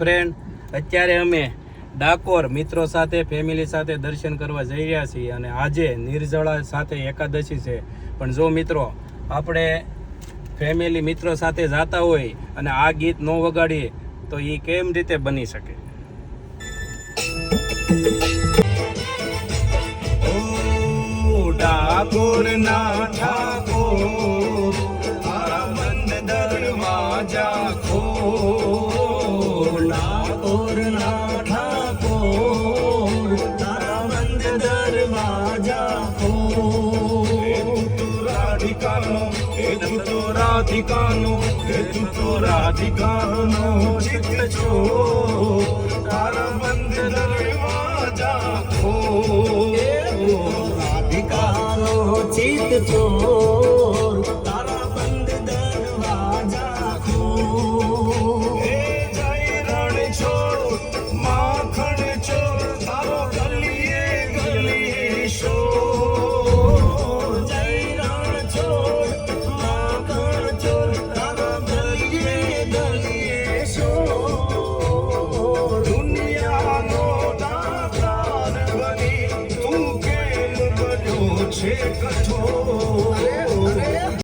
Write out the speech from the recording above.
Friend, અત્યારે અમે ડાકોર મિત્રો સાથે ફેમિલી સાથે દર્શન કરવા જઈ રહ્યા છીએ અને આજે નિર્જળા સાથે એકાદશી છે. પણ જો મિત્રો આપણે ફેમિલી મિત્રો સાથે જતા હોય અને આ ગીત ન વગાડીએ તો એ કેમ રીતે બની શકે? ડાકોર ના ઠાકોર તારા બંધ દરવાજા ખોલ, ડાકોર ના ઠાકોર તારા બંધ દરવાજા ખોલ. તું રાધિકાનો તું તો રાધિકાનો તું તો રાધિકાનો ચિત્ત છો, તારા બંધ દરવાજા ખોલ. રાધિકાનો ચિત્ત ચોર તારા બંધ દરવાજા ખોલ. એ જય રણ છોડ માખણ ચોર તારો ગલીએ ગલીએ શોર. જય રણ છોડ માખણ ચોર તારા ગલીએ ગલીએ શોર. દુનિયાનો દાતાર બની તું કેમ બન્યો છે કઠોર?